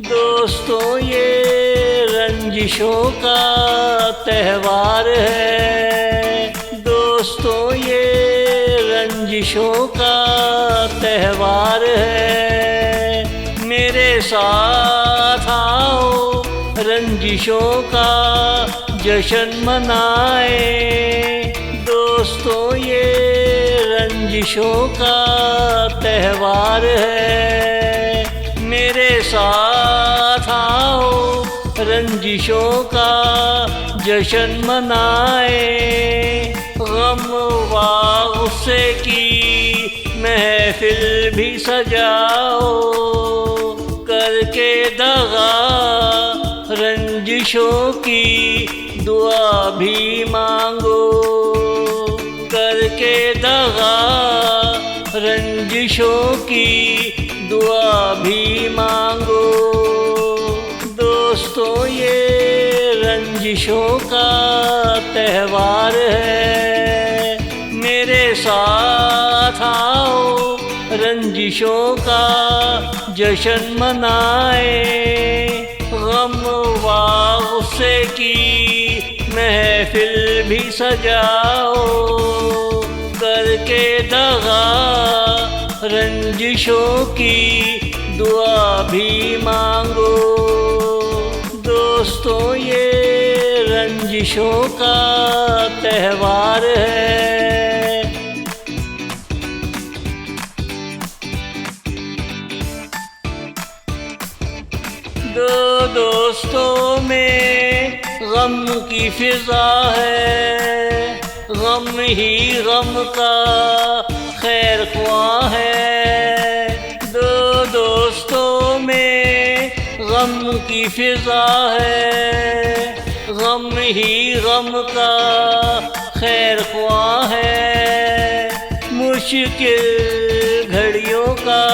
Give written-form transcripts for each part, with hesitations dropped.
दोस्तों ये रंजिशों का त्यौहार है। दोस्तों ये रंजिशों का त्यौहार है। मेरे साथ आओ रंजिशों का जश्न मनाए। दोस्तों ये रंजिशों का त्यौहार है। मेरे साथ आओ रंजिशों का जश्न मनाए। गम व गुस्से की महफिल भी सजाओ। करके दगा रंजिशों की दुआ भी मांगो। करके दगा रंजिशों की दुआ भी मांगो। दोस्तों ये रंजिशों का त्यौहार है। मेरे साथ आओ रंजिशों का जश्न मनाए। गम व गुस्से की महफिल भी सजाओ। करके दगा रंजिशों की दुआ भी मांगो। दोस्तों ये रंजिशों का त्यौहार है। दो दोस्तों में गम की फिजा है। गम ही गम का खैर ख्वाह है। दो दोस्तों में गम की फिजा है। गम ही गम का खैर ख्वाह है। मुश्किल घड़ियों का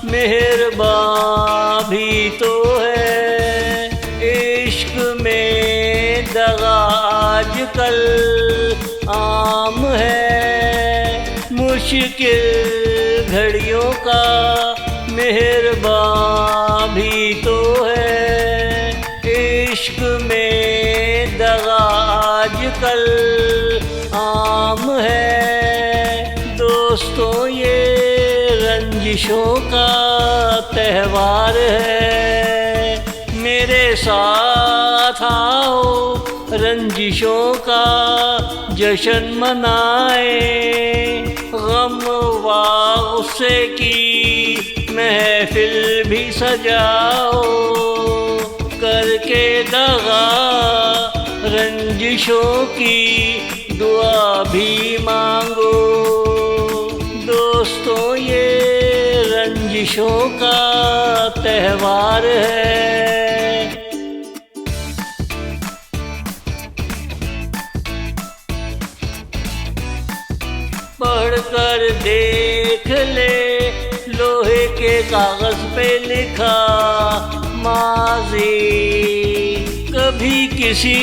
मेहरबान भी तो है। इश्क में दगा आजकल आम है। मुश्किल घड़ियों का मेहरबान भी तो है। इश्क में दगा आजकल आम है। दोस्तों ये रंजिशों का त्यौहार है। मेरे साथ आओ रंजिशों का जश्न मनाए। गम व गुस्से की महफिल भी सजाओ। करके दगा रंजिशों की दुआ भी मांगो। दोस्तों ये रंजिशों का त्यौहार है। पढ़कर देख ले लोहे के कागज पे लिखा माज़ी। कभी किसी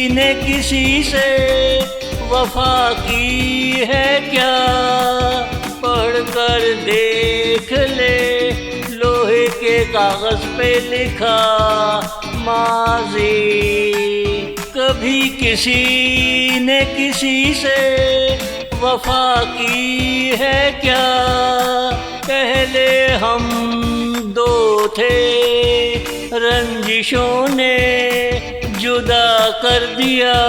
ने किसी से वफा की है क्या? पढ़कर देख ले लोहे के कागज पे लिखा माज़ी। कभी किसी ने किसी से वफा की है क्या? पहले हम दो थे रंजिशों ने जुदा कर दिया।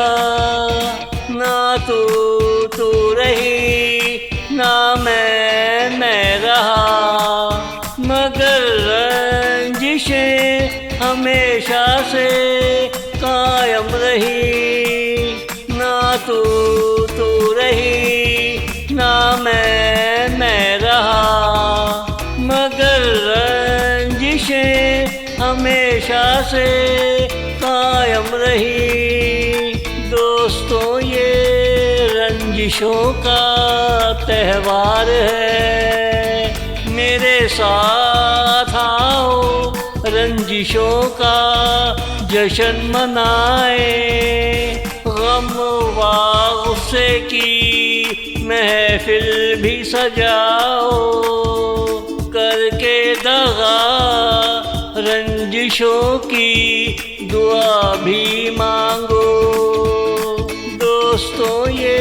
ना तू रही ना मैं रहा। मगर रंजिशें हमेशा से कायम रही। ना तू रही ना मैं रहा। मगर रंजिशें हमेशा से कायम रही। दोस्तों ये रंजिशों का त्यौहार है। मेरे साथ आओ रंजिशों का जश्न मनाए। गम व गुस्से की महफिल भी सजाओ। करके दगा रंजिशों की दुआ भी मांगो। दोस्तों ये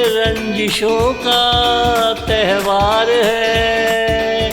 रंजिशों का त्योहार है।